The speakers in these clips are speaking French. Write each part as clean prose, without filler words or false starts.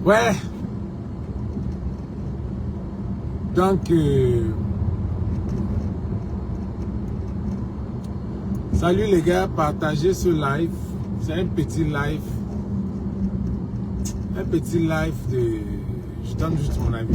Ouais. Donc, salut les gars, partagez ce live. C'est un petit live. Un petit live de... Je donne juste mon avis.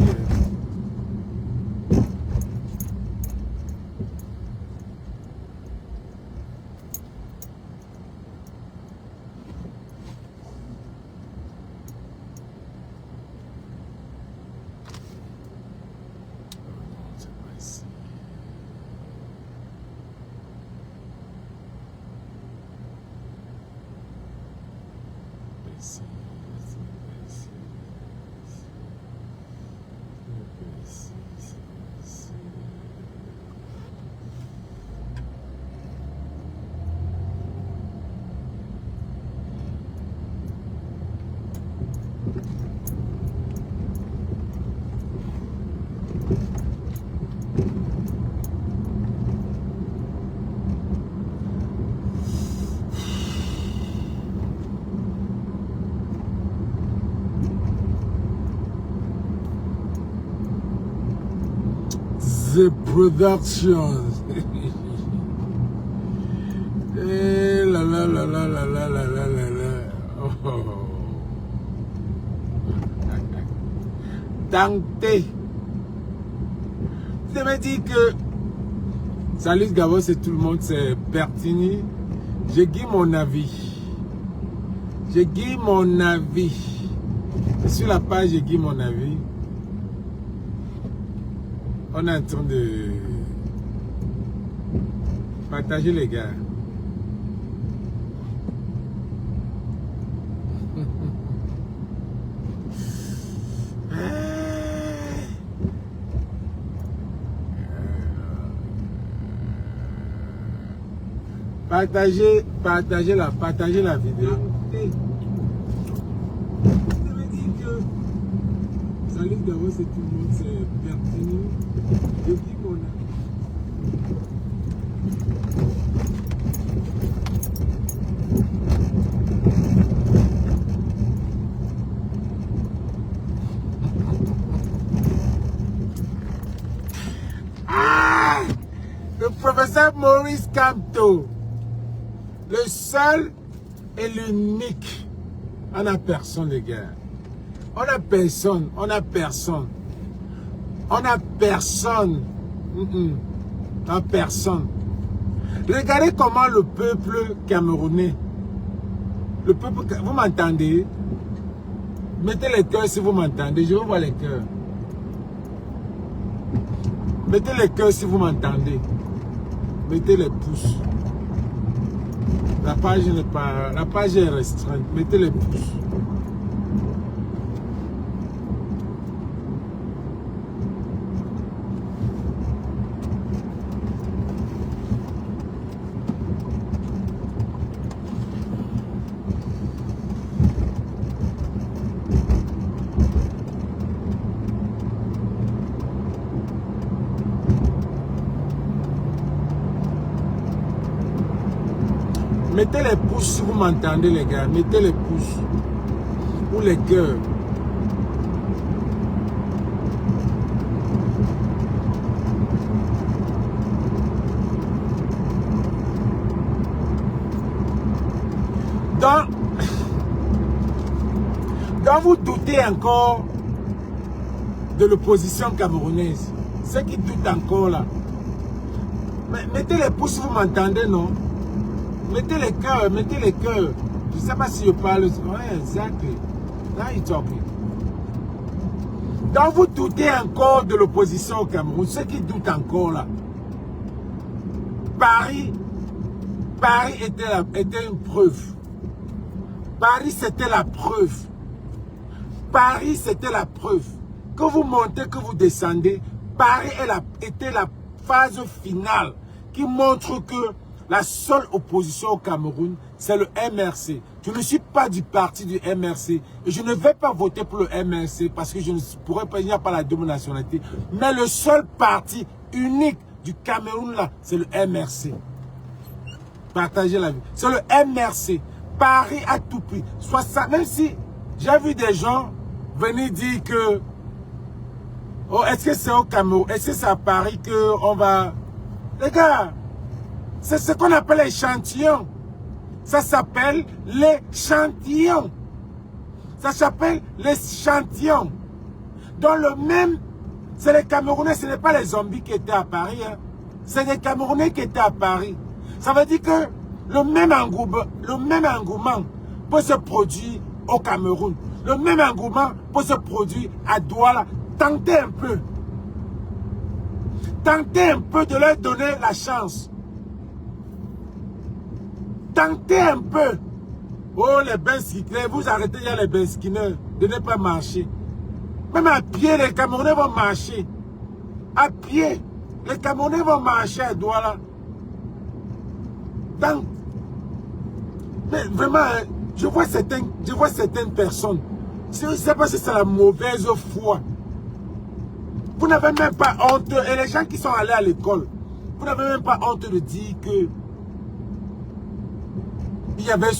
The Productions. Eh la la la la la la la la la la. Oh. Tanté. Vous avez dit que salut Gabo, c'est tout le monde, c'est Bertini. J'ai dit mon avis. J'ai dit mon avis. Sur la page, j'ai dit mon avis. On est en train de partager les gars. Partagez la vidéo. Salut Gabo, c'est tout le monde, c'est Bertini. Je dis mon avis. Ah! Le professeur Maurice Kamto, le seul et l'unique. On n'a personne, les gars. On n'a personne, on n'a personne. On n'a personne. On n'a personne. Regardez comment le peuple camerounais, le peuple, vous m'entendez? Mettez les cœurs si vous m'entendez, je veux voir les cœurs. Mettez les cœurs si vous m'entendez. Mettez les pouces. La page n'est pas, la page est restreinte. Mettez les pouces. Mettez les pouces si vous m'entendez les gars, mettez les pouces ou les cœurs. Donc vous doutez encore de l'opposition camerounaise, ceux qui doutent encore là. Mais mettez les pouces si vous m'entendez, non? Mettez les cœurs, mettez les cœurs. Je ne sais pas si je parle. Ouais, exactly. Now you're talking. Donc vous doutez encore de l'opposition au Cameroun. Ceux qui doutent encore là. Paris était une preuve. Paris c'était la preuve. Paris c'était la preuve. Que vous montez, que vous descendez, Paris était la phase finale qui montre que la seule opposition au Cameroun, c'est le MRC. Je ne suis pas du parti du MRC et je ne vais pas voter pour le MRC parce que je ne pourrais pas, il n'y a pas la double nationalité. Mais le seul parti unique du Cameroun là, c'est le MRC. Partagez la vie. C'est le MRC. Paris a tout pris. Soit ça, même si j'ai vu des gens venir dire que, oh, est-ce que c'est au Cameroun, est-ce que c'est à Paris qu'on va... Les gars, c'est ce qu'on appelle l'échantillon. Ça s'appelle l'échantillon. Ça s'appelle l'échantillon. Dans le même, c'est les Camerounais, ce n'est pas les zombies qui étaient à Paris. Hein. C'est les Camerounais qui étaient à Paris. Ça veut dire que le même engouement peut se produire au Cameroun. Le même engouement peut se produire à Douala. Tentez un peu. Tentez un peu de leur donner la chance. Tentez un peu. Oh, les benskinners, vous arrêtez, il y a les benskinners de ne pas marcher. Même à pied, les Camerounais vont marcher. À pied, les Camerounais vont marcher à Douala. Donc, mais vraiment, je vois certaines personnes. Je ne sais pas si c'est la mauvaise foi. Vous n'avez même pas honte, et les gens qui sont allés à l'école, vous n'avez même pas honte de dire que il y avait,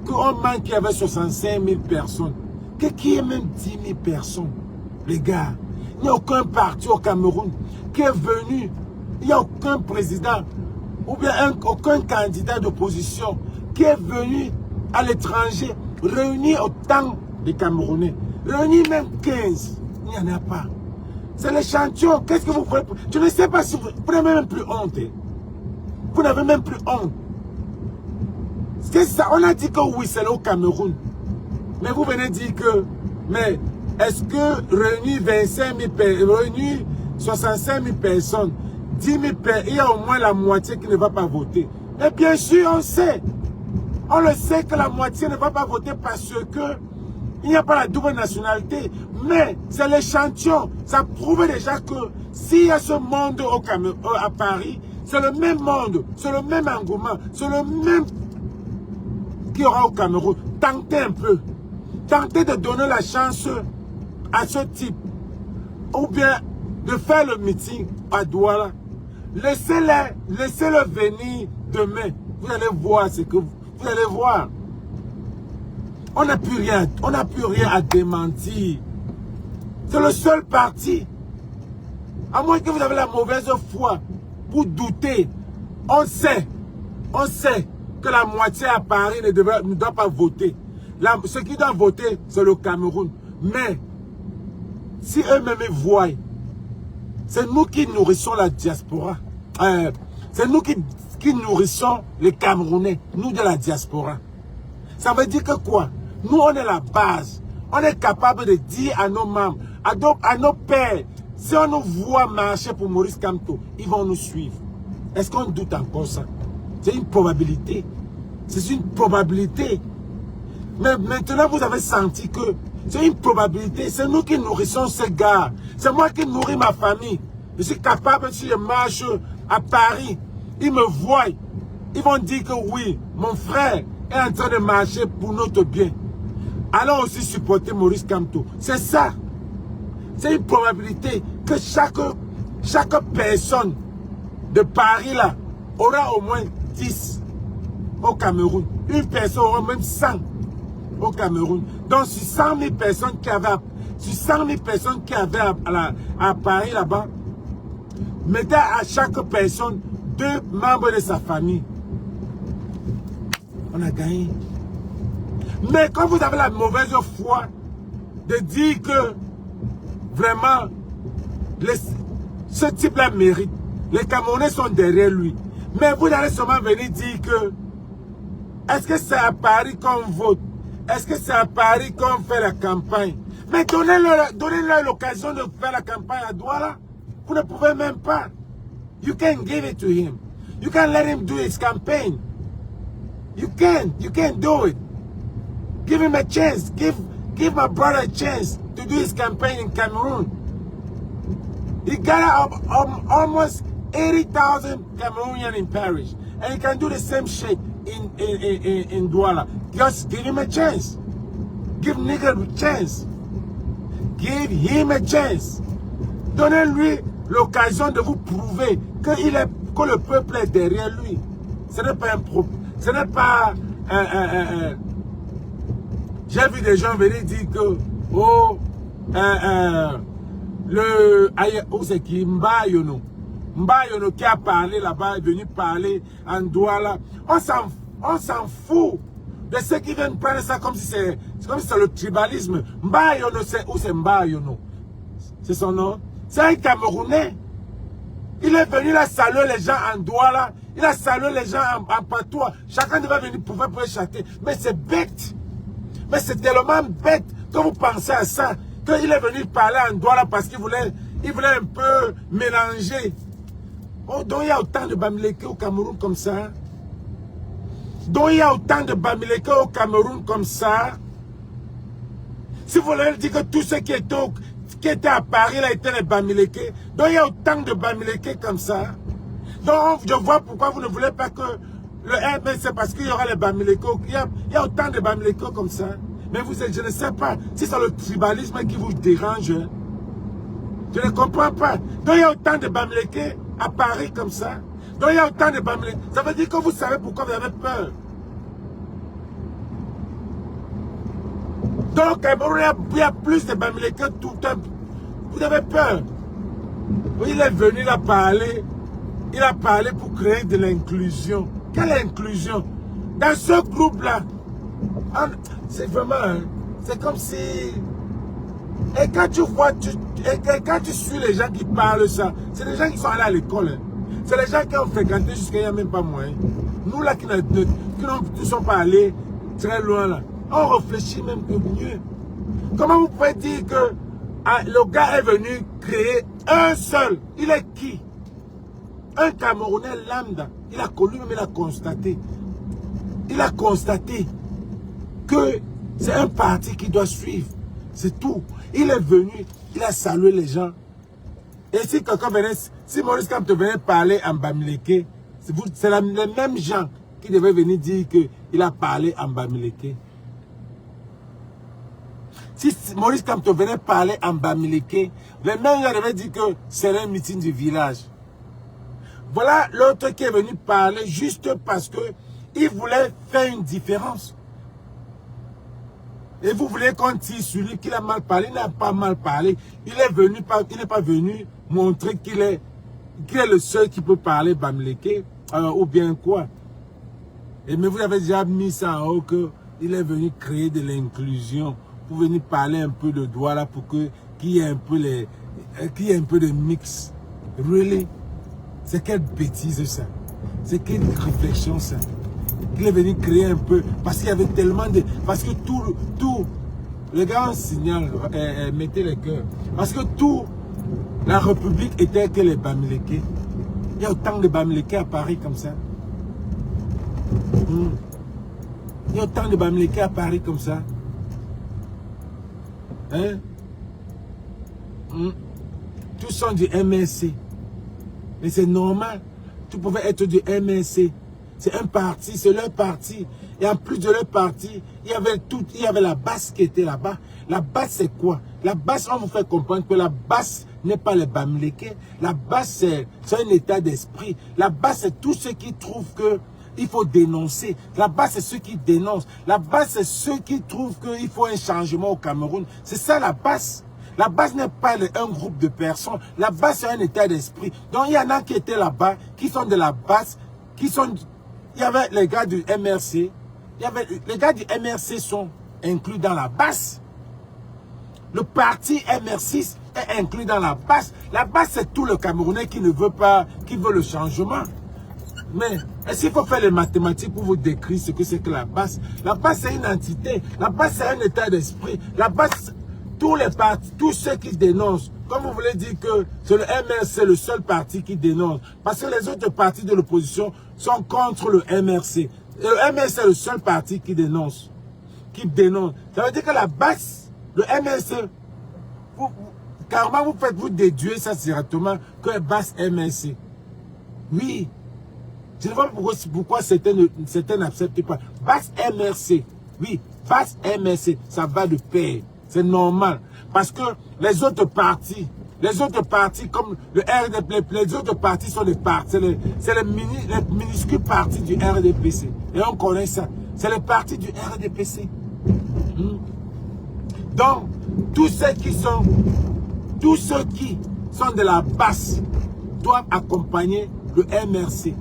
qu'on manque, il y avait 65 000 personnes. Qui est même 10 000 personnes, les gars. Il n'y a aucun parti au Cameroun qui est venu. Il n'y a aucun président ou bien aucun candidat d'opposition qui est venu à l'étranger réunir autant de Camerounais. Réunir même 15. Il n'y en a pas. C'est l'échantillon. Qu'est-ce que vous faites? Je ne sais pas si vous n'avez même plus honte. Vous n'avez même plus honte. C'est ça. On a dit que oui, c'est au Cameroun. Mais vous venez dire que, mais est-ce que réunir 25 000 personnes, réunir 65 000 personnes, 10 000 personnes, il y a au moins la moitié qui ne va pas voter. Mais bien sûr, on sait. On le sait que la moitié ne va pas voter parce que il n'y a pas la double nationalité. Mais c'est l'échantillon. Ça prouve déjà que s'il y a ce monde au Cameroun, à Paris, c'est le même monde, c'est le même engouement, c'est le même qu'il y aura au Cameroun. Tentez un peu. Tentez de donner la chance à ce type. Ou bien de faire le meeting à Douala. Laissez-le venir demain. Vous allez voir ce que vous allez voir. On n'a plus rien à démentir. C'est le seul parti. À moins que vous avez la mauvaise foi pour douter. On sait que la moitié à Paris ne doit pas voter. Ceux qui doivent voter, c'est le Cameroun. Mais, si eux-mêmes voient, c'est nous qui nourrissons la diaspora. C'est nous qui nourrissons les Camerounais, nous de la diaspora. Ça veut dire que quoi? Nous, on est la base. On est capable de dire à nos membres, à nos pères, si on nous voit marcher pour Maurice Kamto, ils vont nous suivre. Est-ce qu'on doute encore ça? C'est une probabilité. C'est une probabilité. Mais maintenant, vous avez senti que c'est une probabilité. C'est nous qui nourrissons ces gars. C'est moi qui nourris ma famille. Je suis capable, si je marche à Paris, ils me voient. Ils vont dire que oui, mon frère est en train de marcher pour notre bien. Allons aussi supporter Maurice Kamto. C'est ça. C'est une probabilité que chaque personne de Paris là aura au moins 10 au Cameroun. Une personne aura même 100 au Cameroun. Donc sur 100 000 personnes qui avaient, à Paris là-bas, mettez à chaque personne 2 membres de sa famille. On a gagné. Mais quand vous avez la mauvaise foi de dire que vraiment ce type-là mérite, les Camerounais sont derrière lui. Mais vous allez seulement venir dire que est-ce que c'est à Paris qu'on vote? Est-ce que c'est à Paris qu'on fait la campagne? Mais donnez-leur l'occasion de faire la campagne à Douala. Vous ne pouvez même pas. You can give it to him. You can let him do his campaign. You can do it. Give him a chance. Give my brother a chance to do his campaign in Cameroon. He got almost 80,000 Cameroonians in Paris. And he can do the same shit in Douala. Just give him a chance. Give nigga a chance. Give him a chance. Donnez-lui l'occasion de vous prouver que le peuple est derrière lui. Ce n'est pas un problème. Ce n'est pas j'ai vu des gens venir dire que oh, où c'est qui? Mbayono. Mbayono qui a parlé là-bas, est venu parler en Douala. On s'en fout de ceux qui viennent prendre ça comme si c'est le tribalisme. Mbayono, où c'est Mbayono? C'est son nom? C'est un Camerounais. Il est venu là saluer les gens en Douala. Il a salué les gens en patois. Chacun devait venir pour chanter. Mais c'est bête. Mais c'est tellement bête que vous pensez à ça. Qu'il est venu parler en Douala parce qu'il voulait un peu mélanger. Oh, donc il y a autant de Bamileke au Cameroun comme ça. Donc il y a autant de Bamileke au Cameroun comme ça. Si vous voulez dire que tous ceux qui étaient à Paris là étaient les Bamileke. Donc il y a autant de Bamileke comme ça. Donc je vois pourquoi vous ne voulez pas que le RP, c'est parce qu'il y aura les Bamileke. Il y a autant de Bamileke comme ça. Mais je ne sais pas si c'est le tribalisme qui vous dérange. Je ne comprends pas. Donc il y a autant de Bamileke à Paris comme ça. Donc il y a autant de Bamileke. Ça veut dire que vous savez pourquoi vous avez peur. Donc il y a plus de Bamileke tout le temps. Vous avez peur. Il est venu là parler. Il a parlé pour créer de l'inclusion. Quelle inclusion? Dans ce groupe-là, c'est vraiment, c'est comme si... Et quand tu vois, quand tu suis les gens qui parlent ça, c'est les gens qui sont allés à l'école. Hein. C'est les gens qui ont fréquenté jusqu'à il n'y a même pas moyen. Nous là qui ne sont pas allés très loin là, on réfléchit même que mieux. Comment vous pouvez dire que le gars est venu créer un seul? Il est qui? Un Camerounais lambda. Il a connu, mais il a constaté. Il a constaté que c'est un parti qui doit suivre. C'est tout. Il est venu, il a salué les gens. Et si quelqu'un venait, si Maurice Kamto venait parler en Bamileke, c'est les mêmes gens qui devaient venir dire qu'il a parlé en Bamileke. Si Maurice Kamto venait parler en Bamileke, les mêmes gens devaient dire que c'est un meeting du village. Voilà l'autre qui est venu parler juste parce qu'il voulait faire une différence. Et vous voulez qu'on tire sur lui qu'il a mal parlé. Il n'a pas mal parlé. Il n'est pas venu montrer qu'il est le seul qui peut parler Bamileke. Ou bien quoi. Et mais vous avez déjà mis ça en haut qu'il est venu créer de l'inclusion. Pour venir parler un peu de Douala pour qu'il y ait un peu de mix. Really? C'est quelle bêtise ça? C'est quelle réflexion ça? Il est venu créer un peu, parce qu'il y avait tellement de... Parce que tout les gars en signal, mettez les cœurs. Parce que tout, la République était que les Bamileke. Il y a autant de Bamileke à Paris comme ça. Il y a autant de Bamileke à Paris comme ça. Hein? Tous sont du MSC. Mais c'est normal. Tout pouvait être du MSC. C'est un parti, c'est leur parti. Et en plus de leur parti, il y avait la base qui était là-bas. La base, c'est quoi? La base, on vous fait comprendre que la base n'est pas les Bamileke. La base, c'est un état d'esprit. La base, c'est tous ceux qui trouvent qu'il faut dénoncer. La base, c'est ceux qui dénoncent. La base, c'est ceux qui trouvent qu'il faut un changement au Cameroun. C'est ça la base. La base n'est pas un groupe de personnes. La base, c'est un état d'esprit. Donc, il y en a qui étaient là-bas, qui sont de la base, qui sont... Il y avait les gars du MRC. Les gars du MRC sont inclus dans la base. Le parti MR6 est inclus dans la base. La base, c'est tout le Camerounais qui ne veut pas, qui veut le changement. Mais est-ce qu'il faut faire les mathématiques pour vous décrire ce que c'est que la base? La base, c'est une entité. La base, c'est un état d'esprit. La base, tous les partis, tous ceux qui dénoncent, comme vous voulez dire que c'est le MRC, le seul parti qui dénonce. Parce que les autres partis de l'opposition sont contre le MRC. Et le MRC est le seul parti qui dénonce. Ça veut dire que la base, le MRC, carrément vous déduire ça directement que base MRC. Oui. Je ne vois pas pourquoi certains n'acceptent pas. Base MRC. Oui, base MRC, ça va de pair. C'est normal. Parce que les autres partis comme le RDP, les autres partis sont des partis. C'est les minuscules partis du RDPC. Et on connaît ça. C'est les partis du RDPC. Donc, tous ceux qui sont de la base doivent accompagner le MRC.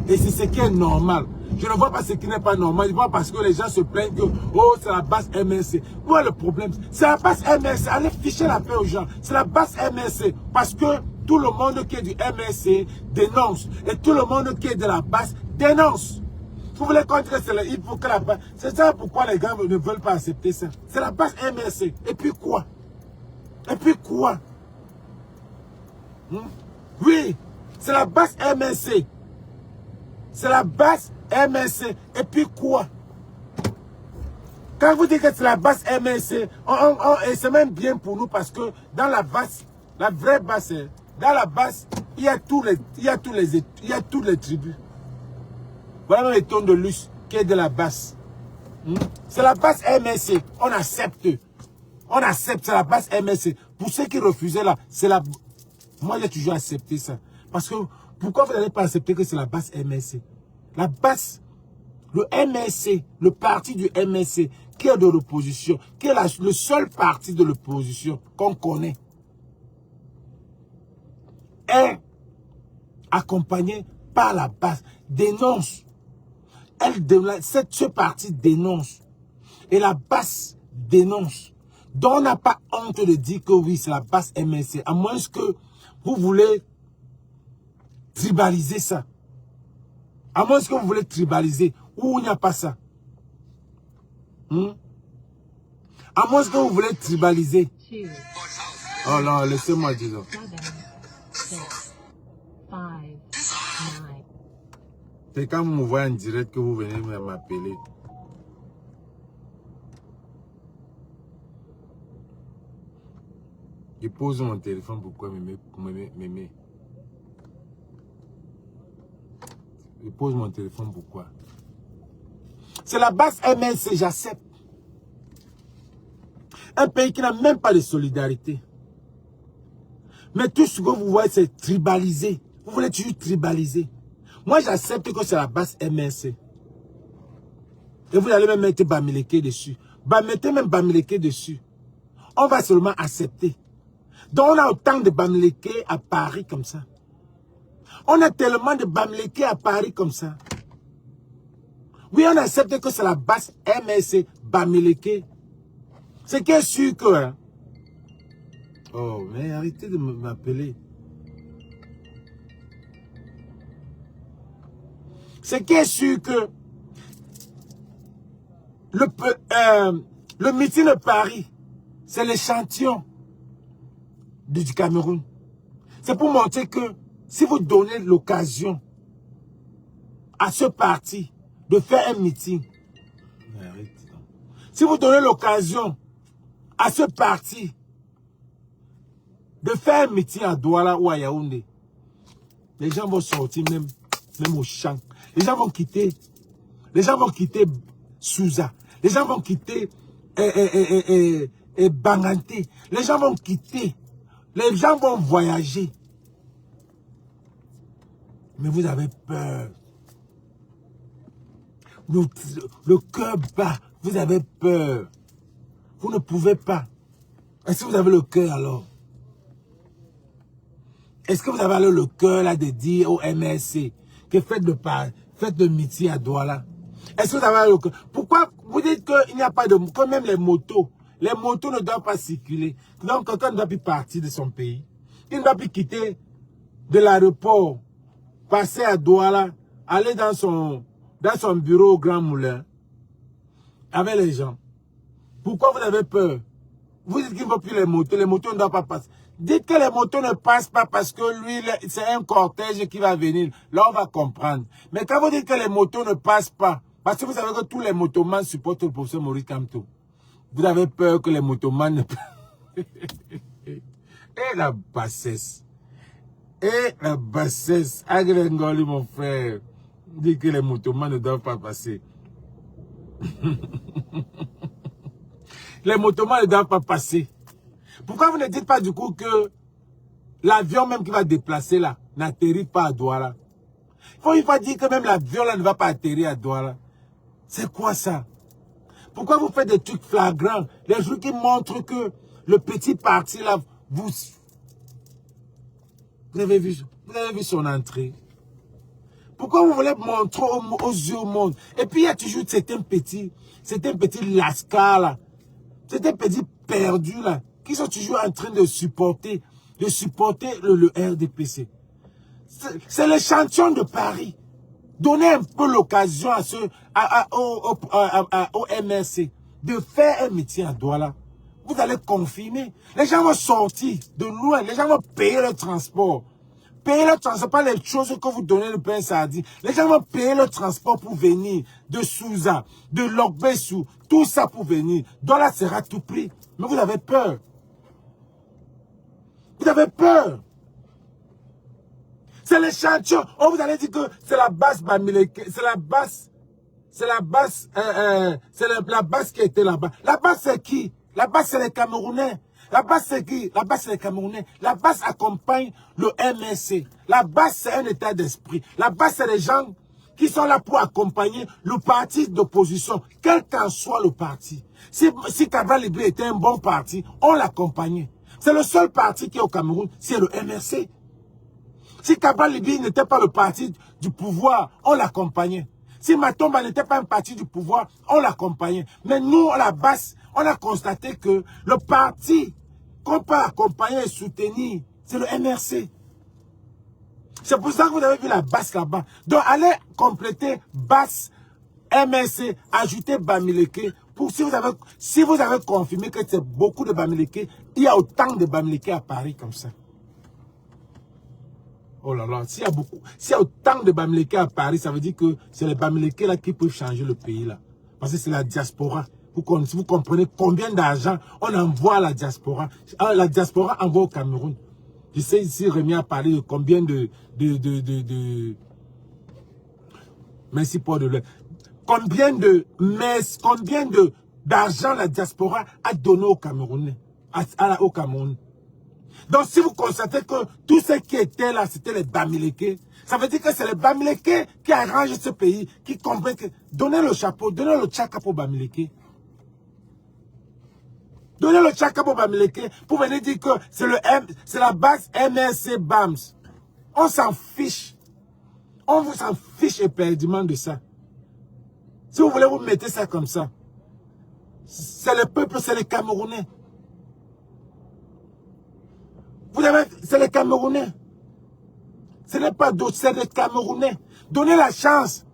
Et c'est ce qui est normal. Je ne vois pas ce qui n'est pas normal. Je vois parce que les gens se plaignent que oh, c'est la base MRC. Moi, le problème, c'est la base MRC. Allez ficher la paix aux gens. C'est la base MRC. Parce que tout le monde qui est du MRC dénonce. Et tout le monde qui est de la base dénonce. Vous voulez qu'on dise que il faut que la base... C'est ça pourquoi les gars ne veulent pas accepter ça. C'est la base MRC. Et puis quoi? Et puis quoi? Oui, c'est la base MRC. C'est la base MRC. Et puis quoi? Quand vous dites que c'est la base MRC, c'est même bien pour nous parce que dans la base, la vraie base, dans la base, il y a toutes les tribus. Voilà même les tonnes de luxe qui est de la base. C'est la base MRC. On accepte. On accepte, c'est la base MRC. Pour ceux qui refusaient là, c'est la... Moi, j'ai toujours accepté ça. Parce que, pourquoi vous n'allez pas accepter que c'est la base MRC? La base, le MRC, le parti du MRC, qui est de l'opposition, qui est le seul parti de l'opposition qu'on connaît, est accompagné par la base, dénonce. Ce parti dénonce. Et la base dénonce. Donc on n'a pas honte de dire que oui, c'est la base MRC. À moins que vous voulez tribaliser ça. À moins que vous voulez tribaliser. Ou il n'y a pas ça. À moins que vous voulez tribaliser. Oh non, laissez-moi dire. C'est quand vous me voyez en direct que vous venez m'appeler. Je pose mon téléphone, pourquoi m'aimer? Je pose mon téléphone, pourquoi? C'est la base MRC, j'accepte. Un pays qui n'a même pas de solidarité. Mais tout ce que vous voyez, c'est tribalisé. Vous voulez toujours tribaliser. Moi, j'accepte que c'est la base MRC. Et vous allez même mettre Bamileke dessus. Mettez même Bamileke dessus. On va seulement accepter. Donc, on a autant de Bamileke à Paris comme ça. On a tellement de Bamileke à Paris comme ça. Oui, on accepte que c'est la base MRC Bamileke. C'est qui est sûr que... Hein? Oh, mais arrêtez de m'appeler. C'est qui est sûr que le meeting de Paris, c'est l'échantillon du Cameroun. C'est pour montrer que si vous donnez l'occasion à ce parti de faire un meeting, si vous donnez l'occasion à ce parti de faire un meeting à Douala ou à Yaoundé, les gens vont sortir même au champ. Les gens vont quitter Souza. Les gens vont quitter Banganté. Les gens vont quitter. Les gens vont voyager. Mais vous avez peur. Le cœur bat. Vous avez peur. Vous ne pouvez pas. Est-ce que vous avez le cœur alors? Est-ce que vous avez alors le cœur là de dire au MRC que faites de meeting à Douala? Est-ce que vous avez le cœur? Pourquoi vous dites qu'il n'y a pas de... Quand même les motos ne doivent pas circuler. Donc quelqu'un ne doit plus partir de son pays. Il ne doit plus quitter de l'aéroport, passer à Douala, aller dans son bureau au Grand Moulin avec les gens. Pourquoi vous avez peur? Vous dites qu'il ne faut plus les motos ne doivent pas passer. Dites que les motos ne passent pas parce que lui, c'est un cortège qui va venir. Là, on va comprendre. Mais quand vous dites que les motos ne passent pas, parce que vous savez que tous les motomans supportent le professeur Maurice Kamto, vous avez peur que les motomans ne passent. Et la bassesse. Et la bassesse. Agrengoli, mon frère, dit que les motomans ne doivent pas passer. Les motomans ne doivent pas passer. Pourquoi vous ne dites pas du coup que l'avion même qui va déplacer là n'atterrit pas à Douala? Il faut dire que même l'avion là ne va pas atterrir à Douala. C'est quoi ça? Pourquoi vous faites des trucs flagrants? Les trucs qui montrent que le petit parti là, vous avez vu son entrée. Pourquoi vous voulez montrer aux yeux au monde? Et puis il y a toujours certains petits lascars là, certains petits perdus là, qui sont toujours en train de supporter le RDPC. C'est les champions de Paris. Donnez un peu l'occasion au MRC de faire un métier à Douala. Vous allez confirmer. Les gens vont sortir de loin. Les gens vont payer le transport. Payer le transport, pas les choses que vous donnez le pain sardine. Les gens vont payer le transport pour venir de Souza, de Lokbessou, tout ça pour venir. Douala sera tout prix. Mais vous avez peur. Vous avez peur. C'est les champions. Oh, vous allez dire que c'est la base Bamileke. C'est la base qui était là-bas. La base c'est qui? La base c'est les Camerounais. La base c'est qui? La base c'est les Camerounais. La base accompagne le MSC. La base c'est un état d'esprit. La base c'est les gens qui sont là pour accompagner le parti d'opposition, quel qu'en soit le parti. Si Cabral Libri était un bon parti, on l'accompagnait. C'est le seul parti qui est au Cameroun, c'est le MRC. Si Cabral Libri n'était pas le parti du pouvoir, on l'accompagnait. Si Matomba n'était pas un parti du pouvoir, on l'accompagnait. Mais nous, à la base, on a constaté que le parti qu'on peut accompagner et soutenir, c'est le MRC. C'est pour ça que vous avez vu la base là-bas. Donc, allez compléter base MRC, ajoutez Bamileke. Si vous avez confirmé que c'est beaucoup de Bamileke, il y a autant de Bamileke à Paris comme ça. Oh là là, s'il y a autant de Bamileke à Paris, ça veut dire que c'est les Bamileke là qui peuvent changer le pays là. Parce que c'est la diaspora. Vous comprenez combien d'argent on envoie à la diaspora. La diaspora envoie au Cameroun. Je sais ici, Rémi a parlé de combien merci pour de l'aide. Combien d'argent la diaspora a donné au Cameroun. Au Cameroun. Donc, si vous constatez que tout ce qui était là, c'était les Bamileke, ça veut dire que c'est les Bamileke qui arrangent ce pays, qui comprennent que... Donnez le chapeau, donnez le tchaka pour Bamileke. Donnez le tchaka pour Bamileke pour venir dire que c'est la base MRC BAMS. On s'en fiche. On vous s'en fiche éperdument de ça. Si vous voulez vous mettez ça comme ça, c'est le peuple, c'est les Camerounais. C'est les Camerounais. Ce n'est pas d'autres, c'est les Camerounais. Donnez la chance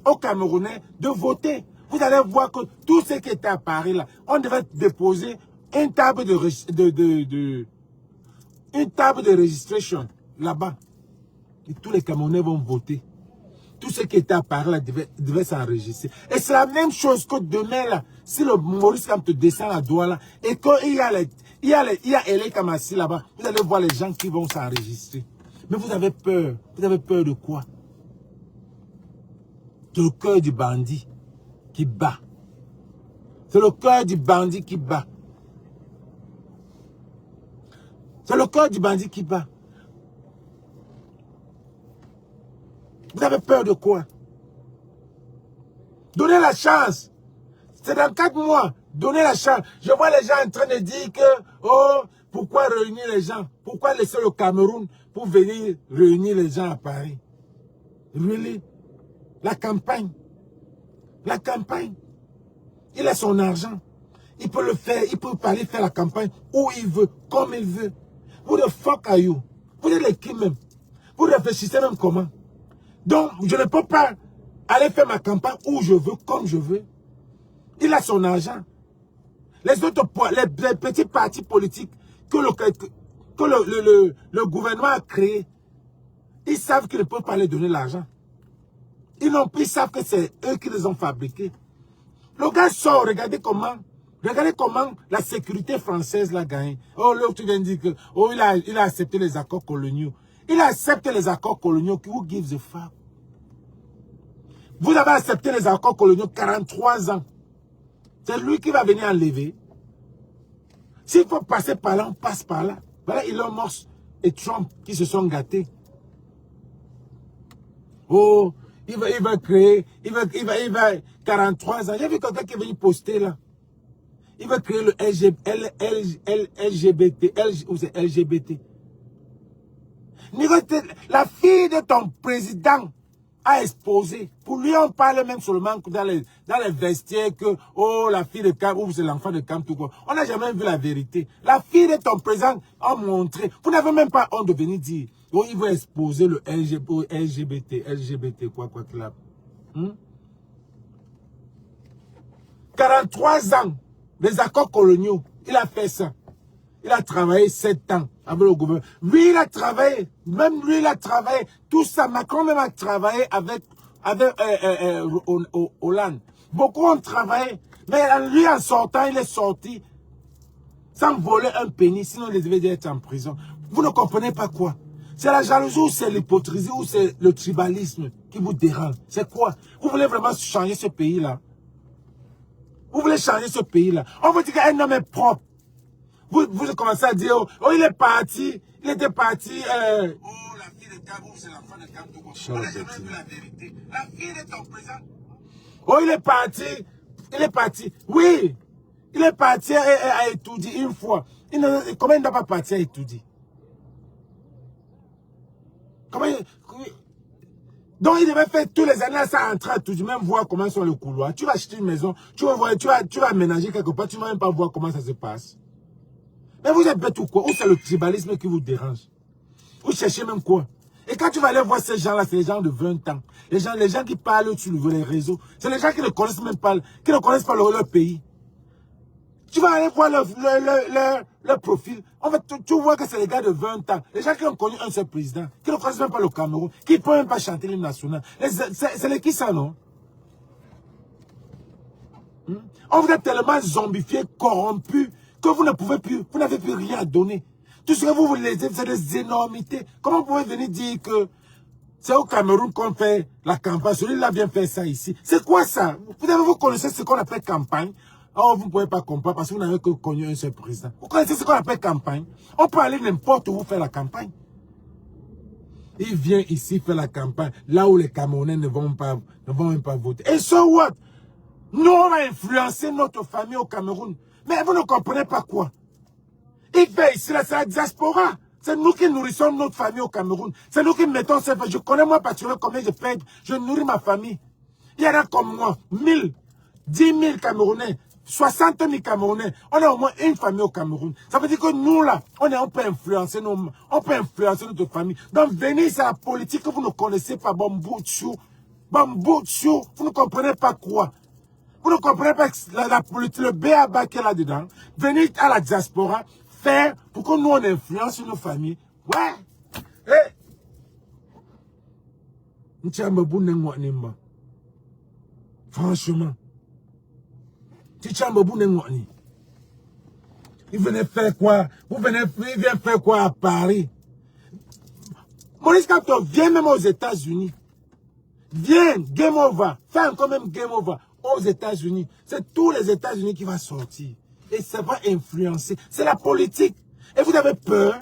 aux Camerounais de voter. Vous allez voir que tout ce qui était à Paris là, on devait déposer une table de registration là-bas. Et tous les Camerounais vont voter. Tout ce qui était à Paris là devait s'enregistrer. Et c'est la même chose que demain là, si le Maurice Kamto descend à Douala et qu'il y a Elé Kamassi là-bas, vous allez voir les gens qui vont s'enregistrer. Mais vous avez peur. Vous avez peur de quoi? C'est le cœur du bandit qui bat. C'est le cœur du bandit qui bat. C'est le cœur du bandit qui bat. Vous avez peur de quoi? Donnez la chance. C'est dans 4 mois. Donnez la chance. Je vois les gens en train de dire que, oh, pourquoi réunir les gens? Pourquoi laisser le Cameroun pour venir réunir les gens à Paris? Really? La campagne. La campagne. Il a son argent. Il peut le faire. Il peut aller faire la campagne où il veut, comme il veut. Who the fuck are you? Vous êtes les qui même? Vous réfléchissez même comment? Donc, je ne peux pas aller faire ma campagne où je veux, comme je veux. Il a son argent. Les autres, les petits partis politiques que le gouvernement a créés, ils savent qu'ils ne peuvent pas leur donner l'argent. Ils savent que c'est eux qui les ont fabriqués. Le gars sort, regardez comment la sécurité française l'a gagné. Oh, l'autre vient dire que, oh, il a accepté les accords coloniaux. Il a accepté les accords coloniaux. Who gives a fuck? Vous avez accepté les accords coloniaux 43 ans. C'est lui qui va venir enlever. S'il faut passer par là, on passe par là. Voilà Elon Musk et Trump qui se sont gâtés. Oh, Il va créer, il va 43 ans. J'ai vu quelqu'un qui est venu poster là. Il va créer le LGBT, ou c'est LGBT. La fille de ton président a exposé. Pour lui, on parle même seulement dans les vestiaires que, oh, la fille de Cam, ou c'est l'enfant de Cam, tout quoi. On n'a jamais vu la vérité. La fille de ton président a montré. Vous n'avez même pas honte de venir dire, oh, il va exposer le LGBT, quoi que là. 43 ans, les accords coloniaux, il a fait ça. Il a travaillé 7 ans avec le gouvernement. Lui, il a travaillé. Même lui, il a travaillé. Tout ça, Macron même a travaillé avec Hollande. Beaucoup ont travaillé. Mais lui, en sortant, il est sorti sans voler un penny. Sinon, il devait être en prison. Vous ne comprenez pas quoi? C'est la jalousie ou c'est l'hypocrisie ou c'est le tribalisme qui vous dérange? C'est quoi? Vous voulez vraiment changer ce pays-là? Vous voulez changer ce pays-là? On vous dit qu'un homme est propre. Vous commencez à dire, oh, il est parti, il était parti, oh, la fille de Kabou, c'est l'enfant de Kabou. On n'a jamais vu la vérité. La fille de ton président. Oh, il est parti, oui, il est parti à étudier une fois. Comment il n'a pas parti à étudier? Donc, il devait faire tous les années ça entrer à étudier, même voir comment sont le couloir. Tu vas acheter une maison, tu vas voir, tu vas aménager quelque part, tu ne vas même pas voir comment ça se passe. Mais vous êtes bête ou quoi? Ou c'est le tribalisme qui vous dérange? Vous cherchez même quoi? Et quand tu vas aller voir ces gens-là, c'est les gens de 20 ans. Les gens qui parlent sur les réseaux. C'est les gens qui ne connaissent même pas, leur pays. Tu vas aller voir leur profil. En fait, tu vois que c'est les gars de 20 ans. Les gens qui ont connu un seul président. Qui ne connaissent même pas le Cameroun. Qui ne peuvent même pas chanter l'hymne national. C'est les qui ça, non? On vous a tellement zombifié, corrompu, que vous ne pouvez plus, vous n'avez plus rien à donner. Tout ce que vous voulez, c'est des énormités. Comment vous pouvez venir dire que c'est au Cameroun qu'on fait la campagne? Celui-là vient faire ça ici. C'est quoi ça? Vous connaissez ce qu'on appelle campagne? Oh, vous ne pouvez pas comprendre parce que vous n'avez que connu un seul président. Vous connaissez ce qu'on appelle campagne? On peut aller n'importe où faire la campagne. Il vient ici faire la campagne, là où les Camerounais ne vont même pas voter. Et so what? Nous, on va influencer notre famille au Cameroun. Mais vous ne comprenez pas quoi? Il fait ici, là, c'est la diaspora. C'est nous qui nourrissons notre famille au Cameroun. C'est nous qui mettons ces... Je connais moi particulièrement combien je paye. Je nourris ma famille. Il y en a comme moi, 1000, 10 000 Camerounais, 60 000 Camerounais. On a au moins une famille au Cameroun. Ça veut dire que nous, là, on peut influencer notre famille. Donc, venez, c'est la politique que vous ne connaissez pas. Bambouchou. Bambouchou. Vous ne comprenez pas quoi? Vous ne comprenez pas la politique, le B.A.B. qu'il y a là-dedans. Venez à la diaspora, faire pour que nous, on influence nos familles. Ouais. Franchement. Il venait faire quoi? Il vient faire quoi à Paris? Maurice Kamto, viens même aux États-Unis. Viens, game over. Fais encore même game over. Aux États-Unis. C'est tous les États-Unis qui vont sortir. Et ça va influencer. C'est la politique. Et vous avez peur.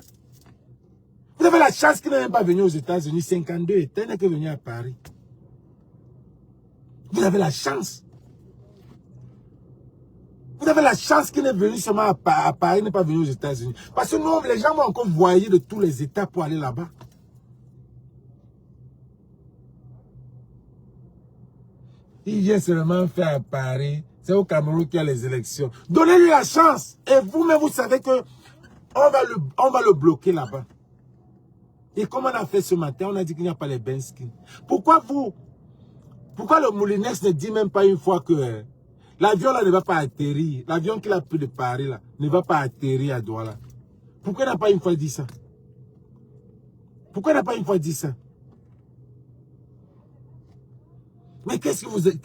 Vous avez la chance qu'il n'est même pas venu aux États-Unis. 52 États n'est que venu à Paris. Vous avez la chance. Vous avez la chance qu'il n'est venu seulement à Paris, n'est pas venu aux États-Unis. Parce que nous, les gens vont encore voyager de tous les États pour aller là-bas. Il vient seulement faire à Paris. C'est au Cameroun qu'il y a les élections. Donnez-lui la chance. Et vous-même, vous savez que on va le bloquer là-bas. Et comme on a fait ce matin, on a dit qu'il n'y a pas les Bensky. Pourquoi le Moulinex ne dit même pas une fois que l'avion là ne va pas atterrir. L'avion qu'il a pris de Paris là ne va pas atterrir à Douala. Pourquoi il n'a pas une fois dit ça? Pourquoi il n'a pas une fois dit ça? Mais qu'est-ce qui fait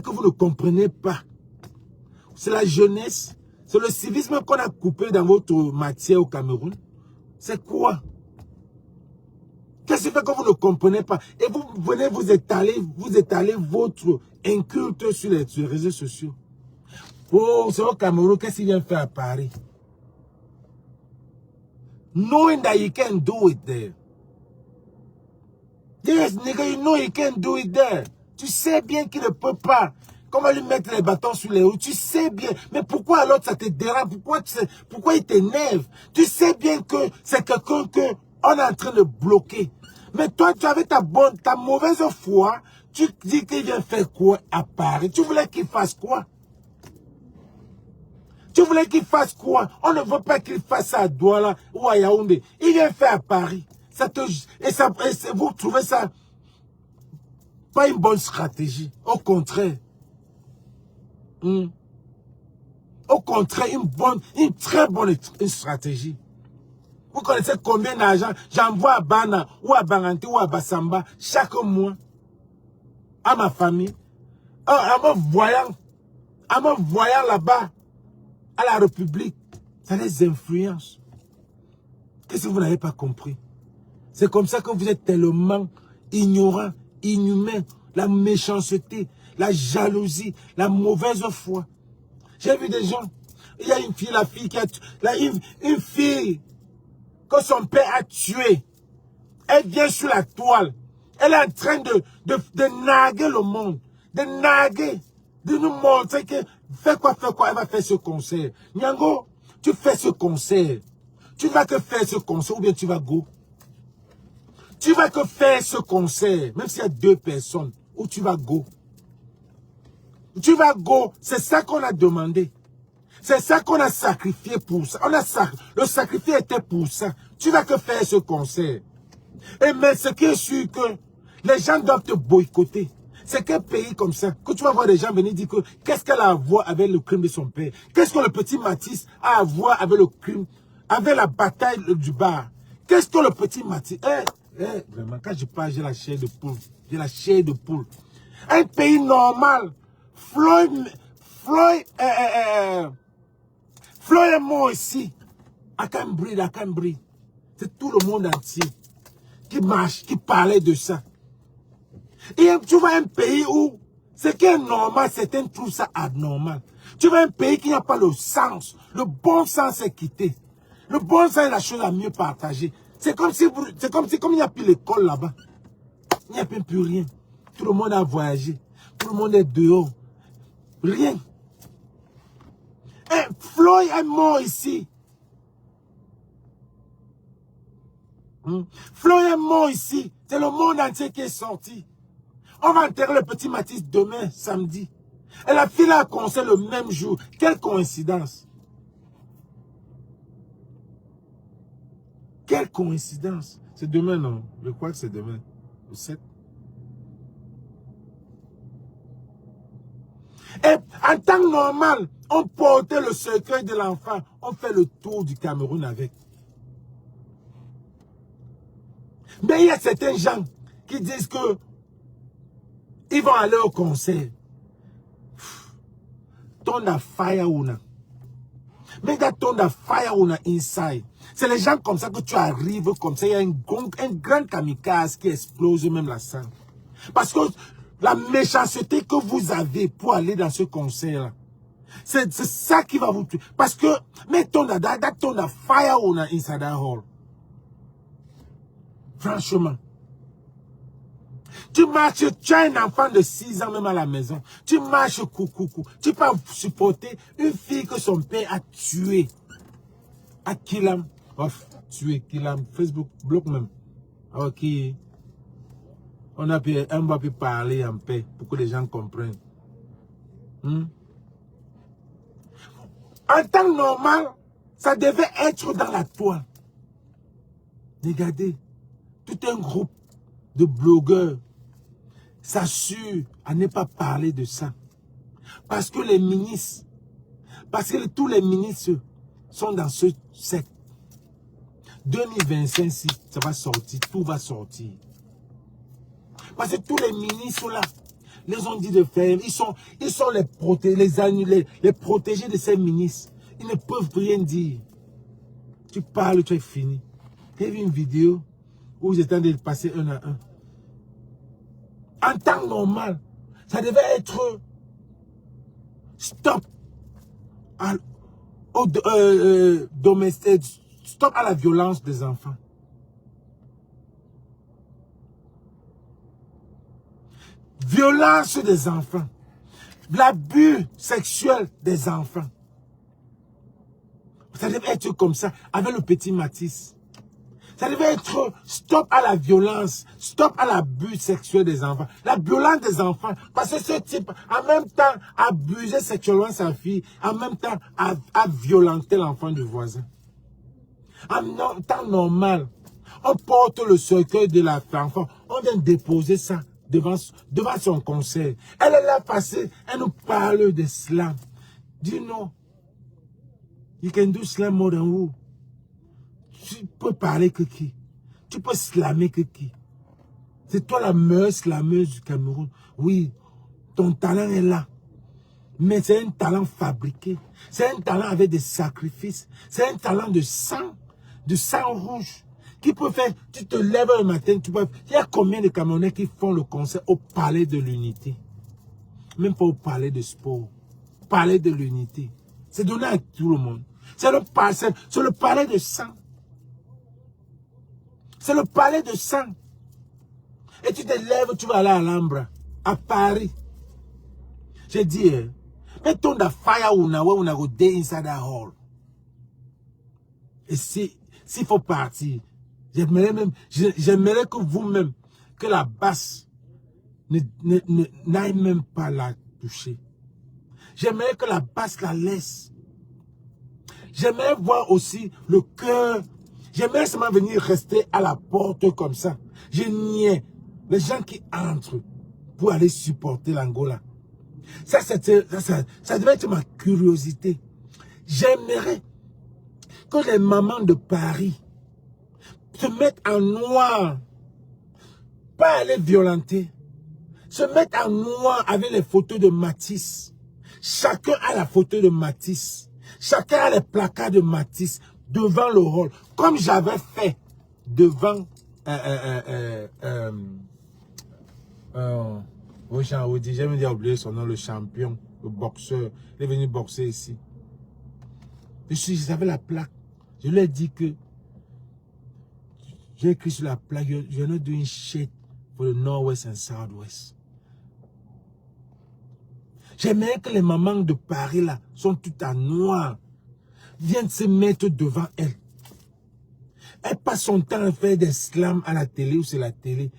que vous ne comprenez pas? C'est la jeunesse, c'est le civisme qu'on a coupé dans votre matière au Cameroun. C'est quoi? Qu'est-ce qui fait que vous ne comprenez pas? Et vous venez vous étaler votre inculte sur les réseaux sociaux. Oh, c'est au Cameroun, qu'est-ce qu'il vient faire à Paris? Knowing that you can do it there. Yes, nigga, you know he can't do it there. Tu sais bien qu'il ne peut pas. Comment lui mettre les bâtons sur les roues? Tu sais bien. Mais pourquoi alors ça te dérange? Pourquoi il t'énerve? Tu sais bien que c'est quelqu'un que on est en train de bloquer. Mais toi, tu avais ta mauvaise foi. Tu dis qu'il vient faire quoi à Paris? Tu voulais qu'il fasse quoi? Tu voulais qu'il fasse quoi? On ne veut pas qu'il fasse ça à Douala ou à Yaoundé. Il vient faire à Paris. Vous trouvez ça pas une bonne stratégie. Au contraire. Au contraire, une très bonne stratégie. Vous connaissez combien d'argent j'envoie à Bana ou à Banganté ou à Bassamba chaque mois à ma famille en me voyant là-bas à la République. Ça les influence. Qu'est-ce que vous n'avez pas compris? C'est comme ça que vous êtes tellement ignorant, inhumain, la méchanceté, la jalousie, la mauvaise foi. J'ai vu des gens, il y a une fille qui a une fille que son père a tuée. Elle vient sur la toile. Elle est en train de narguer le monde. De narguer. De nous montrer que fais quoi, elle va faire ce concert. Nyango, tu fais ce concert. Tu vas que faire ce concert ou bien tu vas go. Tu vas que faire ce concert, même s'il y a 2 personnes, ou tu vas go. Tu vas go, c'est ça qu'on a demandé. C'est ça qu'on a sacrifié pour ça. Le sacrifice était pour ça. Tu vas que faire ce concert. Et mais ce qui est sûr que les gens doivent te boycotter. C'est quel pays comme ça que tu vas voir des gens venir dire que qu'est-ce qu'elle a à voir avec le crime de son père? Qu'est-ce que le petit Matisse a à voir avec le crime, avec la bataille du bar? Qu'est-ce que le petit Matisse... vraiment, quand je parle, j'ai la chair de poule. J'ai la chair de poule. Un pays normal. Floyd est mort ici. À Cambridge. C'est tout le monde entier qui marche, qui parlait de ça. Et tu vois un pays où ce qui est normal, certains trouvent ça anormal. Tu vois un pays qui n'a pas le sens. Le bon sens est quitté. Le bon sens est la chose à mieux partager. C'est comme il n'y a plus l'école là-bas. Il n'y a plus rien. Tout le monde a voyagé. Tout le monde est dehors. Rien. Et Floyd est mort ici. Floyd est mort ici. C'est le monde entier qui est sorti. On va enterrer le petit Matisse demain, samedi. Et la fille a concert le même jour. Quelle coïncidence. Quelle coïncidence. C'est demain, non? Je crois que c'est demain. Le 7. Et en temps normal, on portait le cercueil de l'enfant. On fait le tour du Cameroun avec. Mais il y a certains gens qui disent que ils vont aller au concert. Tonda fire una. Mais il y a tonda fire una inside. C'est les gens comme ça que tu arrives comme ça. Il y a un grand kamikaze qui explose même la salle. Parce que la méchanceté que vous avez pour aller dans ce concert-là, c'est ça qui va vous tuer. Parce que, mais tonda fire una inside that hall. Franchement. Tu marches, tu as un enfant de 6 ans même à la maison. Tu marches coucou. Tu peux supporter une fille que son père a tuée. À Kilam. Tué Kilam. Facebook bloque même. Ok. On va pu parler en paix pour que les gens comprennent. En temps normal, ça devait être dans la toile. Regardez. Tout un groupe de blogueurs s'assure à ne pas parler de ça. Parce que les ministres, tous les ministres sont dans ce secte. 2025, si ça va sortir, tout va sortir. Parce que tous les ministres là, les ont dit de faire, ils sont les protégés de ces ministres. Ils ne peuvent rien dire. Tu parles, tu es fini. J'ai vu une vidéo où ils étaient en train de passer 1 à 1. En temps normal, ça devait être stop stop à la violence des enfants. Violence des enfants. L'abus sexuel des enfants. Ça devait être comme ça, avec le petit Matisse. Ça devait être stop à la violence, stop à l'abus sexuel des enfants. La violence des enfants, parce que ce type, en même temps, abusait sexuellement sa fille, en même temps, a violenté l'enfant du voisin. En temps normal, on porte le cercueil de l'enfant, on vient déposer ça devant son conseil. Elle est là passée, elle nous parle de slam. Dis non. You can do slam more than who? Tu peux parler que qui? Tu peux slammer que qui? C'est toi la meilleure slameuse du Cameroun. Oui, ton talent est là. Mais c'est un talent fabriqué. C'est un talent avec des sacrifices. C'est un talent de sang rouge. Qui peut faire, tu te lèves le matin, il y a combien de Camerounais qui font le concert au palais de l'unité? Même pas au palais de sport. Palais de l'unité. C'est donné à tout le monde. C'est le palais de sang. C'est le palais de sang. Et tu te lèves, tu vas aller à l'Alhambra, à Paris. J'ai dit, mettons the fire when I go there inside that hall. Et s'il faut partir, j'aimerais que vous-même, que la basse n'aille même pas la toucher. J'aimerais que la basse la laisse. J'aimerais voir aussi le cœur. J'aimerais seulement venir rester à la porte comme ça. Je niais les gens qui entrent pour aller supporter l'Angola. Ça devait être ma curiosité. J'aimerais que les mamans de Paris se mettent en noir, pas aller violenter, se mettent en noir avec les photos de Matisse. Chacun a la photo de Matisse. Chacun a les placards de Matisse devant le hall, comme j'avais fait devant j'ai oublié son nom, le champion, le boxeur. Il est venu boxer ici. J'avais la plaque. Je lui ai dit que j'ai écrit sur la plaque, you're not doing shit for the Northwest and Southwest. J'aimerais que les mamans de Paris là sont toutes en noir, viennent se mettre devant elle. Elle passe son temps à faire des slams à la télé ou sur la télé,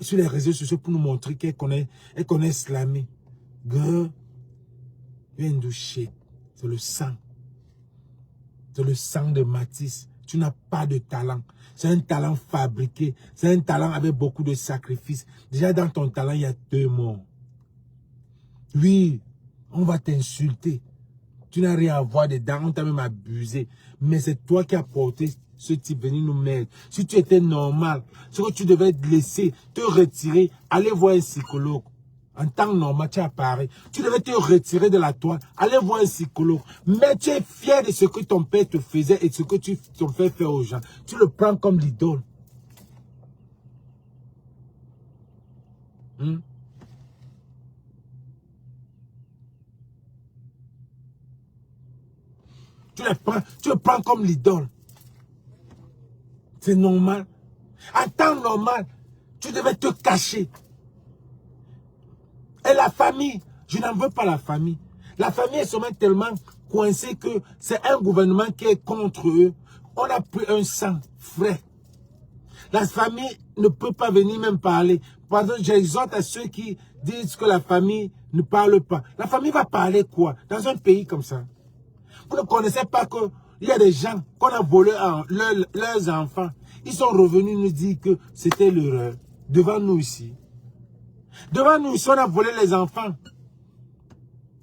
sur les réseaux sociaux pour nous montrer qu'elle connaît slammer. Girl, you ain't do shit. C'est le sang. C'est le sang de Matisse. Tu n'as pas de talent. C'est un talent fabriqué. C'est un talent avec beaucoup de sacrifices. Déjà dans ton talent, il y a 2 mots. Oui, on va t'insulter. Tu n'as rien à voir dedans, on t'a même abusé. Mais c'est toi qui as porté ce type venu nous mettre. Si tu étais normal, ce que tu devais te laisser, te retirer, aller voir un psychologue. En temps normal, tu es à Paris. Tu devais te retirer de la toile, aller voir un psychologue. Mais tu es fier de ce que ton père te faisait et de ce que tu t'en fais faire aux gens. Tu le prends comme l'idole. Tu le prends comme l'idole. C'est normal. En temps normal, tu devais te cacher. Et la famille, je n'en veux pas la famille. La famille est seulement tellement coincée que c'est un gouvernement qui est contre eux. On a pris un sang frais. La famille ne peut pas venir même parler. Par exemple, j'exhorte à ceux qui disent que la famille ne parle pas. La famille va parler quoi? Dans un pays comme ça. Vous ne connaissez pas qu'il y a des gens qu'on a volé leurs enfants. Ils sont revenus nous dire que c'était l'erreur. Devant nous ici. Devant nous ici, on a volé les enfants.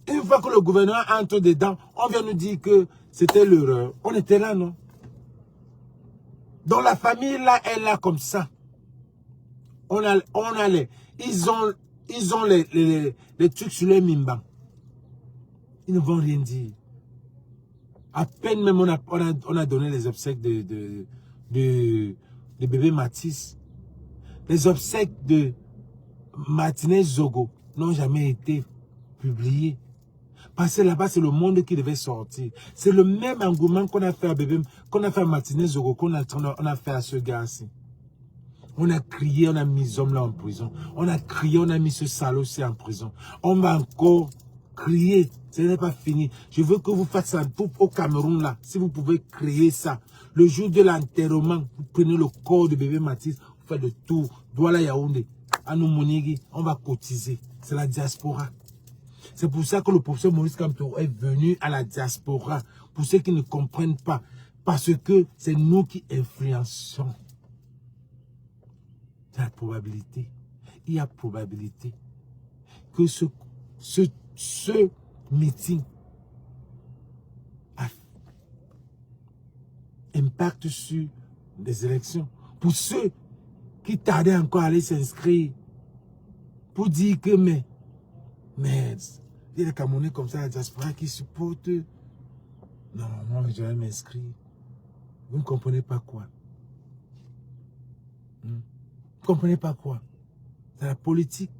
Une fois que le gouvernement entre dedans, on vient nous dire que c'était l'erreur. On était là, non? Donc la famille là est là comme ça. Ils ont les trucs sur les mimban. Ils ne vont rien dire. À peine même on a donné les obsèques de bébé Matisse. Les obsèques de Martinez Zogo n'ont jamais été publiées. Parce que là-bas, c'est le monde qui devait sortir. C'est le même engouement qu'on a fait à bébé, qu'on a fait à Martinez Zogo, qu'on a fait à ce gars-ci. On a crié, on a mis ce homme là en prison. On a crié, on a mis ce salaud-ci en prison. On va encore crier. Ce n'est pas fini. Je veux que vous fassiez ça au Cameroun là. Si vous pouvez créer ça. Le jour de l'enterrement, vous prenez le corps de bébé Mathis, vous faites le tour. Douala Yaoundé, Anou Monigui, on va cotiser. C'est la diaspora. C'est pour ça que le professeur Maurice Kamto est venu à la diaspora. Pour ceux qui ne comprennent pas. Parce que c'est nous qui influençons. Il y a probabilité. Il y a probabilité que ce meeting a impact sur les élections. Pour ceux qui tardaient encore à aller s'inscrire. Pour dire que, mais il y a des Camerounais comme ça à la diaspora qui supportent. Non, moi, je vais m'inscrire. Vous ne comprenez pas quoi? Vous ne comprenez pas quoi? C'est la politique.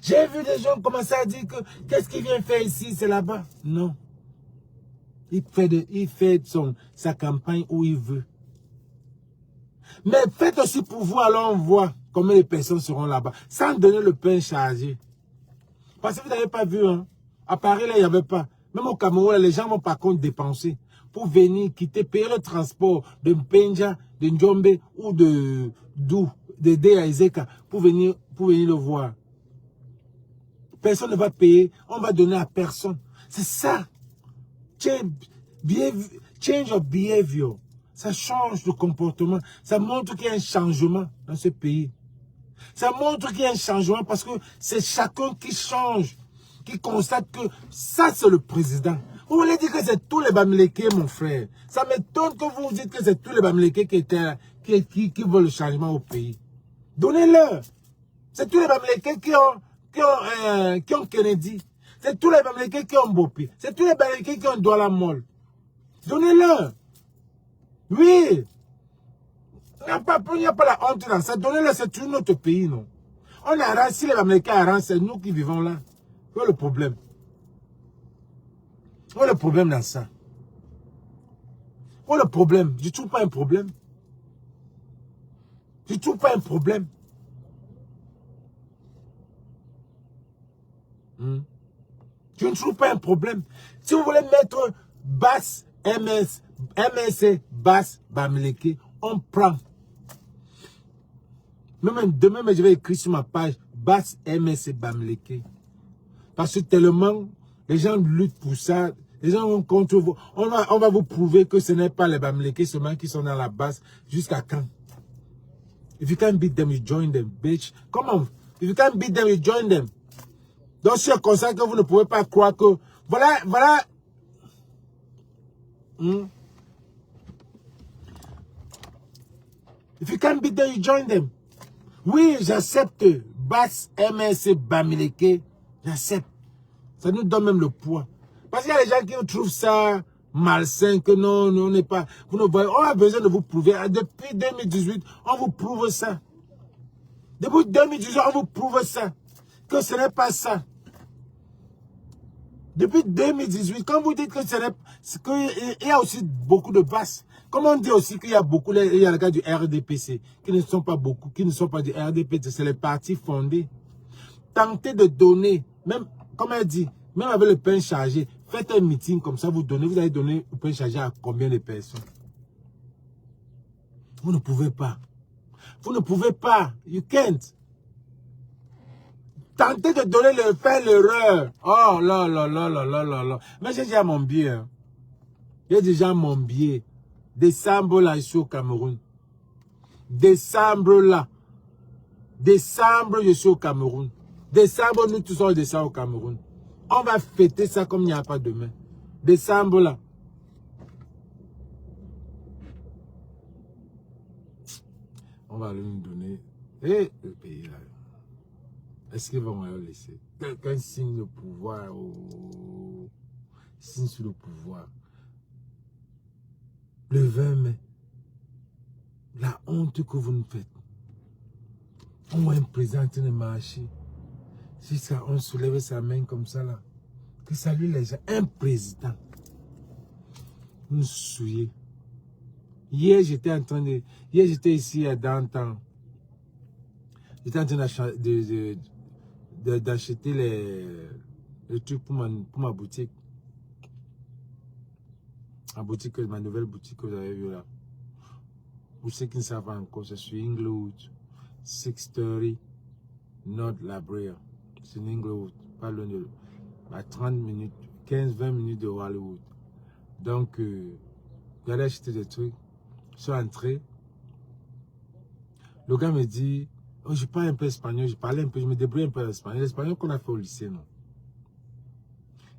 J'ai vu des gens commencer à dire que qu'est-ce qu'il vient faire ici, c'est là-bas. Non. Il fait sa campagne où il veut. Mais faites aussi pour vous, alors on voit combien de personnes seront là-bas. Sans donner le pain chargé. Parce que vous n'avez pas vu, hein. À Paris, là, il n'y avait pas. Même au Cameroun, là, les gens vont par contre dépenser pour venir quitter, payer le transport de Mpenja, de Njombe ou de Dé à Ezeka pour venir le voir. Personne ne va payer, on va donner à personne. C'est ça. Change of behavior. Ça change de comportement. Ça montre qu'il y a un changement dans ce pays. Ça montre qu'il y a un changement parce que c'est chacun qui change, qui constate que ça c'est le président. Vous voulez dire que c'est tous les Bamileke, mon frère. Ça m'étonne que vous dites que c'est tous les Bamileke qui veulent le changement au pays. Donnez-leur. C'est tous les Bamileke qui ont Kennedy. C'est tous les Bamileke qui ont Bopi. C'est tous les Bamileke qui ont Douala Molle. Donnez-leur. Oui. Il n'y a pas la honte dans ça. Donnez-leur, c'est tout notre pays, non. On arrange, si les Américains arrangent, c'est nous qui vivons là. Où est le problème? Où est le problème dans ça? Où est le problème? Je ne trouve pas un problème. Je ne trouve pas un problème. Je ne trouve pas un problème. Si vous voulez mettre basse MSC, basse Bamileke, on prend. Même demain, je vais écrire sur ma page basse MSC Bamileke. Parce que tellement les gens luttent pour ça. Les gens vont contre vous. On va vous prouver que ce n'est pas les Bamileke seulement qui sont dans la base. Jusqu'à quand? If you can't beat them, you join them, bitch. Come on. If you can't beat them, you join them. Donc c'est comme ça que vous ne pouvez pas croire que... Voilà. If you can't beat them, you join them. Oui, j'accepte. Basse MSC Bamileke. J'accepte. Ça nous donne même le poids. Parce qu'il y a des gens qui trouvent ça malsain, que non, on n'est pas... Vous ne voyez, on a besoin de vous prouver. Depuis 2018, on vous prouve ça. Depuis 2018, on vous prouve ça. Que ce n'est pas ça. Depuis 2018, quand vous dites que ce n'est pas... Il y a aussi beaucoup de basses. Comme on dit aussi qu'il y a beaucoup... Il y a les gars du RDPC, qui ne sont pas beaucoup, qui ne sont pas du RDPC, c'est les partis fondés. Tentez de donner, même, comme elle dit, même avec le pain chargé, faites un meeting comme ça, vous allez donner le pain chargé à combien de personnes? Vous ne pouvez pas. Vous ne pouvez pas. You can't. Tentez de donner le pain, l'erreur. Oh là. Mais j'ai déjà mon billet. Hein. J'ai déjà mon billet. Décembre là, je suis au Cameroun. Décembre là. Décembre, je suis au Cameroun. Décembre, nous tous sommes décembre au Cameroun. On va fêter ça comme il n'y a pas demain. Décembre là. On va lui donner. Et le pays là. Est-ce qu'ils vont le laisser? Quelqu'un signe le pouvoir. Oh, signe sur le pouvoir. Le 20 mai. La honte que vous nous faites. On voit un président qui ne marche. Jusqu'à on soulève sa main comme ça là. Que salue les gens. Un président. Vous nous souillez. Hier, j'étais en train de... Hier, j'étais ici à Downtown. J'étais en train d'acheter les trucs pour ma boutique. La boutique, ma nouvelle boutique que vous avez vue là. Pour ceux qui ne savent pas encore, je suis Inglewood, 630 North La Brea. C'est Inglewood, pas loin de... à 30 minutes, 15-20 minutes de Hollywood. Donc, j'allais acheter des trucs. Je suis entré. Le gars me dit, oh, je parle un peu espagnol, je parlais un peu, je me débrouille un peu en espagnol. L'espagnol qu'on a fait au lycée, non?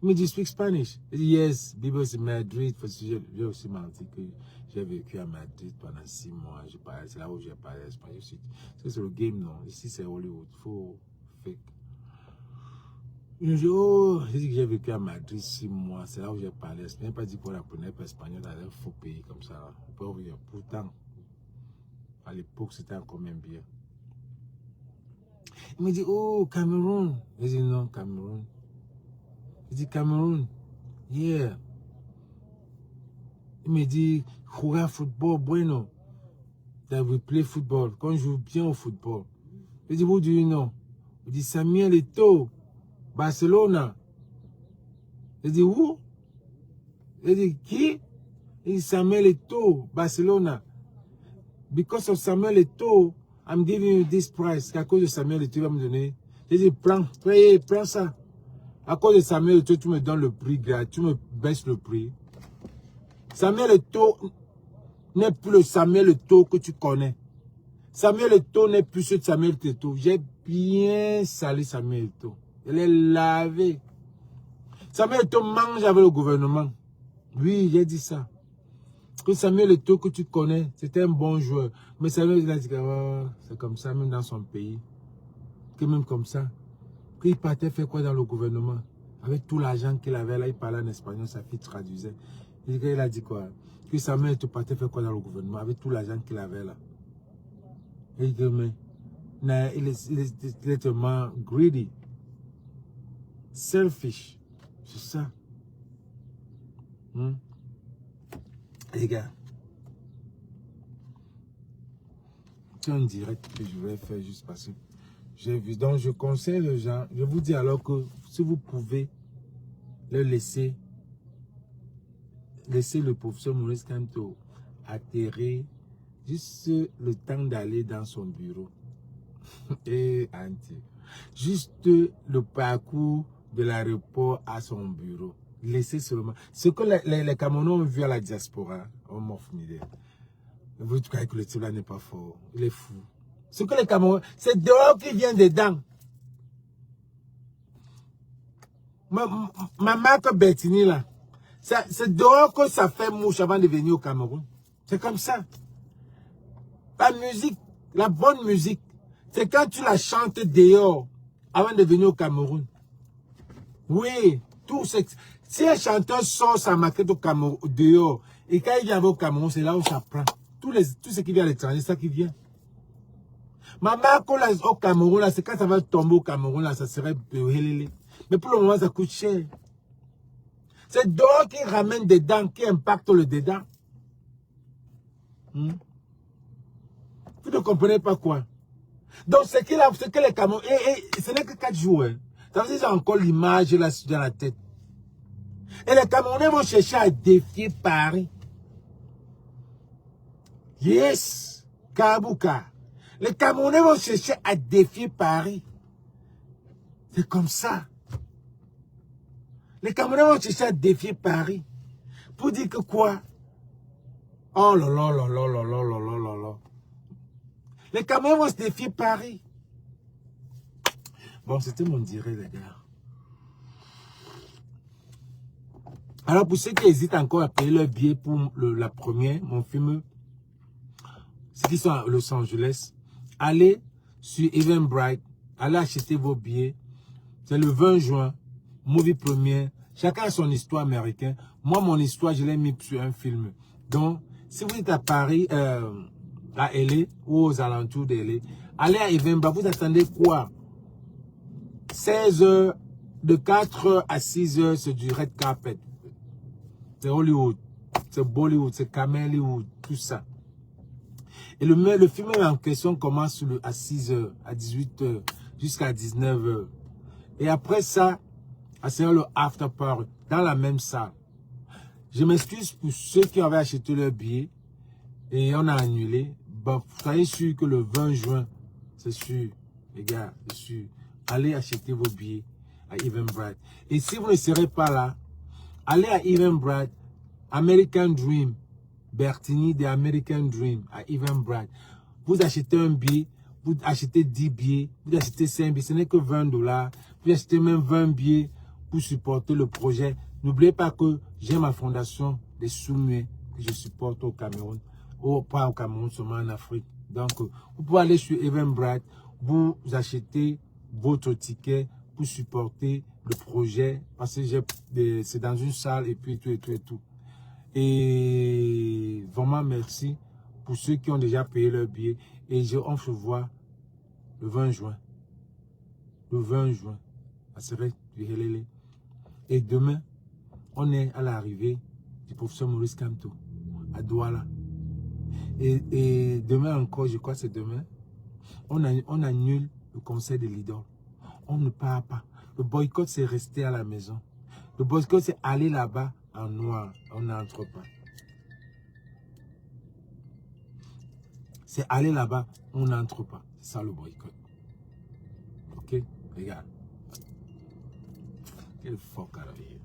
Il me dit, speak Spanish. Je dis, yes, because in Madrid, j'ai aussi menti que j'ai vécu à Madrid pendant 6 mois. C'est là où j'ai parlé espagnol. C'est le game, non? Ici, c'est Hollywood. Il faut fake. Je dis, oh, j'ai dit que j'ai vécu à Madrid 6 mois. C'est là où j'ai parlé espagnol. Je n'ai pas dit qu'on apprenait pas espagnol dans un faux pays comme ça. Pourtant, à l'époque, c'était encore même bien. Il me dit, oh, Cameroun. Je dis, non, Cameroun. Il dit, Cameroun, yeah. Il me dit, jugar football, bueno. That we play football. Quand on joue bien au football. Je dis, who do you know? Il dit, Samuel Eto'o, Barcelona. Je dis, où? Je dis, qui? Il dit, Samuel Eto'o, Barcelona. Because of Samuel Eto'o, I'm giving you this price. À cause de Samuel Eto'o, il va me donner. Je dis, prends ça. À cause de Samuel Eto'o, tu me donnes le prix gratuit, tu me baisses le prix. Samuel Eto'o n'est plus le Samuel Eto'o que tu connais. Samuel Eto'o n'est plus ce Samuel Eto'o. J'ai bien salé Samuel Eto'o. Je l'ai lavé. Samuel Eto'o mange avec le gouvernement. Oui, j'ai dit ça. Que Samuel Eto'o que tu connais, c'était un bon joueur. Mais Samuel Eto'o a dit que oh, c'est comme ça, même dans son pays. Que même comme ça. Qu'il partait faire quoi dans le gouvernement? Avec tout l'argent qu'il avait là, il parlait en espagnol, sa fille traduisait. Il a dit quoi? Que Samuel Eto'o partait faire quoi dans le gouvernement? Avec tout l'argent qu'il avait là. Et il dit, mais il est tellement greedy. Selfish. C'est ça. Les gars. C'est un direct que je vais faire juste parce que j'ai vu. Donc, je conseille les gens. Je vous dis alors que si vous pouvez le laisser le professeur Maurice Kamto atterrir juste le temps d'aller dans son bureau. Et juste le parcours de l'aéroport à son bureau. Laissez seulement. Ce que les Camerounais ont vu à la diaspora, on m'offre une idée. Vous croyez que le type là n'est pas fort. Il est fou. Ce que les Camerounais, c'est dehors qui vient dedans. Ma marque Bertini là, c'est dehors que ça fait mouche avant de venir au Cameroun. C'est comme ça. La musique, la bonne musique, c'est quand tu la chantes dehors avant de venir au Cameroun. Oui, tout c'est... Si un chanteur sort sa maquette au Cameroun, dehors, et quand il vient au Cameroun, c'est là où ça prend. Tout ce qui vient à l'étranger, c'est ça qui vient. Ma marque au Cameroun, là, c'est quand ça va tomber au Cameroun, là, ça serait... Mais pour le moment, ça coûte cher. C'est dehors qui ramène dedans, qui impacte le dedans. Vous ne comprenez pas quoi? Donc, ce que les Camerounais... Et ce n'est que 4 jours. Hein. Ça veut dire que j'ai encore l'image là dans la tête. Et les Camerounais vont chercher à défier Paris. Yes, Kabouka. Les Camerounais vont chercher à défier Paris. C'est comme ça. Les Camerounais vont chercher à défier Paris. Pour dire que quoi? Oh là là là là là là là là là là. Les Camerounais vont se défier Paris. Bon, c'était mon direct, les gars. Alors, pour ceux qui hésitent encore à payer leur billet pour la première, mon film, ceux qui sont à Los Angeles, allez sur Eventbrite, allez acheter vos billets. C'est le 20 juin, movie première. Chacun a son histoire américaine. Moi, mon histoire, je l'ai mis sur un film. Donc, si vous êtes à Paris, à LA ou aux alentours de LA, allez à Eventbrite. Vous attendez quoi? 16 heures, de 4 heures à 6 heures, c'est du red carpet. C'est Hollywood. c'est Bollywood, c'est Camellywood, tout ça. Et le film en question commence à 6h, à 18h, jusqu'à 19h. Et après ça, c'est le after party, dans la même salle. Je m'excuse pour ceux qui avaient acheté leur billet et on a annulé. Bon, soyez sûr que le 20 juin, c'est sûr, les gars, c'est sûr. Allez acheter vos billets à Eventbrite. Et si vous ne serez pas là, allez à Eventbrite, American Dream, Bertini de American Dream à Eventbrite. Vous achetez un billet, vous achetez 10 billets, vous achetez 5 billets, ce n'est que $20. Vous achetez même 20 billets pour supporter le projet. N'oubliez pas que j'ai ma fondation des Soumués que je supporte au Cameroun. Pas au Cameroun, seulement en Afrique. Donc, vous pouvez aller sur Eventbrite, vous achetez votre ticket pour supporter le projet. Parce que c'est dans une salle et puis tout. Et vraiment merci pour ceux qui ont déjà payé leur billet. Et on se voit le 20 juin. Le 20 juin. À Serret du Helele. Et demain, on est à l'arrivée du professeur Maurice Kamto à Douala. Et demain encore, je crois que c'est demain, on annule le conseil de leader. On ne part pas. Le boycott, c'est rester à la maison. Le boycott, c'est aller là-bas en noir. On n'entre pas. C'est aller là-bas, on n'entre pas. C'est ça le boycott. Ok? Regarde. Quel fuck out of here.